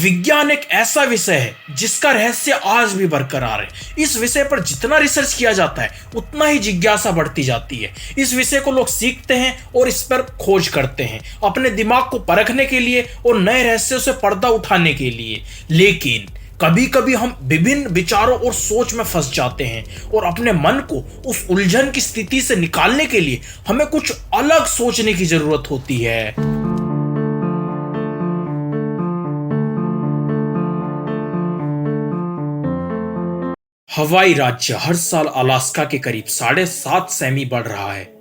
विज्ञान एक ऐसा विषय है जिसका रहस्य आज भी बरकरार है। इस विषय पर जितना रिसर्च किया जाता है उतना ही जिज्ञासा बढ़ती जाती है। इस विषय को लोग सीखते हैं और इस पर खोज करते हैं अपने दिमाग को परखने के लिए और नए रहस्यों से पर्दा उठाने के लिए। लेकिन कभी कभी हम विभिन्न विचारों और सोच में फंस जाते हैं और अपने मन को उस उलझन की स्थिति से निकालने के लिए हमें कुछ अलग सोचने की जरूरत होती है। हवाई राज्य हर साल अलास्का के करीब 7.5 सेमी बढ़ रहा है।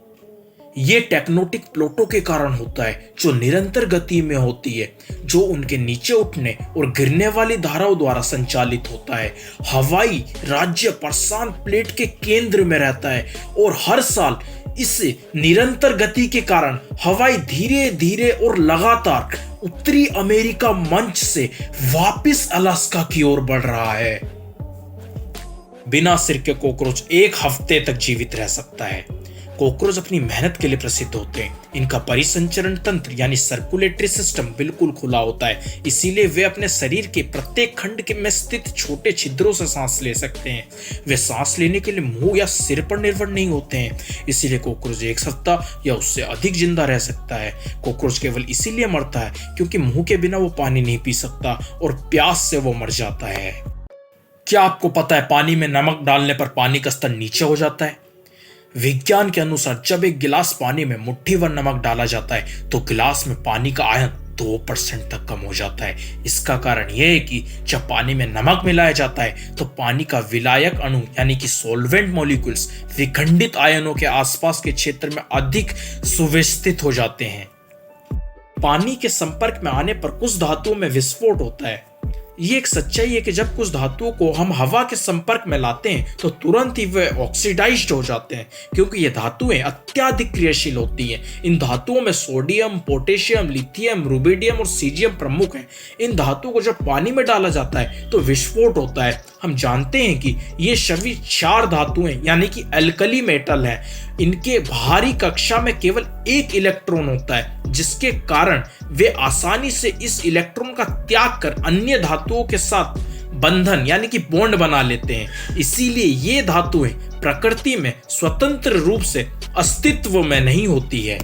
यह टेक्टोनिक प्लेटों के कारण होता है जो निरंतर गति में होती है, जो उनके नीचे उठने और गिरने वाली धाराओं द्वारा संचालित होता है। हवाई राज्य प्रशांत प्लेट के केंद्र में रहता है और हर साल इस निरंतर गति के कारण हवाई धीरे धीरे और लगातार उत्तरी अमेरिका मंच से वापस अलास्का की ओर बढ़ रहा है। बिना सिर के कॉकरोच 1 हफ्ते तक जीवित रह सकता है। कॉकरोच अपनी मेहनत के लिए प्रसिद्ध होते हैं। इनका परिसंचरण तंत्र यानी सर्कुलेटरी सिस्टम बिल्कुल खुला होता है, इसीलिए वे अपने शरीर के प्रत्येक खंड में स्थित छोटे छिद्रों से सांस ले सकते हैं। वे सांस लेने के लिए मुंह या सिर पर निर्भर नहीं होते हैं, इसीलिए कॉकरोच 1 सप्ताह या उससे अधिक जिंदा रह सकता है। कॉकरोच केवल इसीलिए मरता है क्योंकि मुंह के बिना वो पानी नहीं पी सकता और प्यास से वो मर जाता है। क्या आपको पता है पानी में नमक डालने पर पानी का स्तर नीचे हो जाता है? विज्ञान के अनुसार जब एक गिलास पानी में मुट्ठी भर नमक डाला जाता है तो गिलास में पानी का आयन 2% तक कम हो जाता है। इसका कारण यह है कि जब पानी में नमक मिलाया जाता है तो पानी का विलायक अणु यानी कि सॉल्वेंट मॉलिक्यूल्स विखंडित आयनों के आसपास के क्षेत्र में अधिक सुव्यवस्थित हो जाते हैं। पानी के संपर्क में आने पर कुछ धातुओं में विस्फोट होता है। ये एक सच्चाई है कि जब कुछ धातुओं को हम हवा के संपर्क में लाते हैं तो तुरंत ही वे ऑक्सीडाइज्ड हो जाते हैं, क्योंकि ये धातुएं अत्यधिक क्रियाशील होती हैं। इन धातुओं में सोडियम, पोटेशियम, लिथियम, रुबिडियम और सीजियम प्रमुख हैं। इन धातुओं को जब पानी में डाला जाता है तो विस्फोट होता है। हम जानते हैं कि ये सभी 4 धातुएं यानी कि एल्कली मेटल हैं। इनके बाहरी कक्षा में केवल 1 इलेक्ट्रॉन होता है, जिसके कारण वे आसानी से इस इलेक्ट्रॉन का त्याग कर अन्य धातुओं के साथ बंधन यानी कि बॉन्ड बना लेते हैं। इसीलिए ये धातुएं प्रकृति में स्वतंत्र रूप से अस्तित्व में नहीं होती है।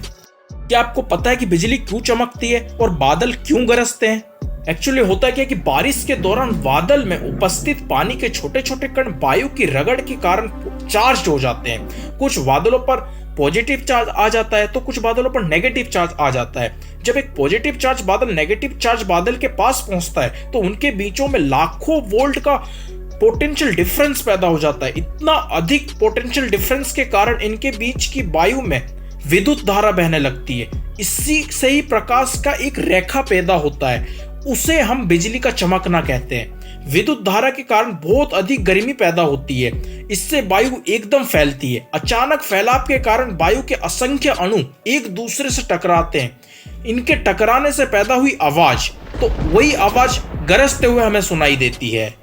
क्या आपको पता है कि बिजली क्यों चमकती है और बादल क्यों गरजते हैं? एक्चुअली होता क्या है कि बारिश के दौरान बादल में उपस्थित पानी के छोटे छोटे कण वायु की रगड़ के कारण चार्ज हो जाते हैं। कुछ बादलों पर पॉजिटिव चार्ज आ जाता है तो कुछ बादलों पर नेगेटिव चार्ज आ जाता है। जब एक पॉजिटिव चार्ज बादल नेगेटिव चार्ज बादल के पास पहुंचता है तो उनके बीचों में लाखों वोल्ट का पोटेंशियल डिफरेंस पैदा हो जाता है। इतना अधिक पोटेंशियल डिफरेंस के कारण इनके बीच की वायु में विद्युत धारा बहने लगती है। इसी से ही प्रकाश का एक रेखा पैदा होता है, उसे हम बिजली का चमकना कहते हैं। विद्युत धारा के कारण बहुत अधिक गर्मी पैदा होती है, इससे वायु एकदम फैलती है। अचानक फैलाव के कारण वायु के असंख्य अणु एक दूसरे से टकराते हैं। इनके टकराने से पैदा हुई आवाज, तो वही आवाज गरजते हुए हमें सुनाई देती है।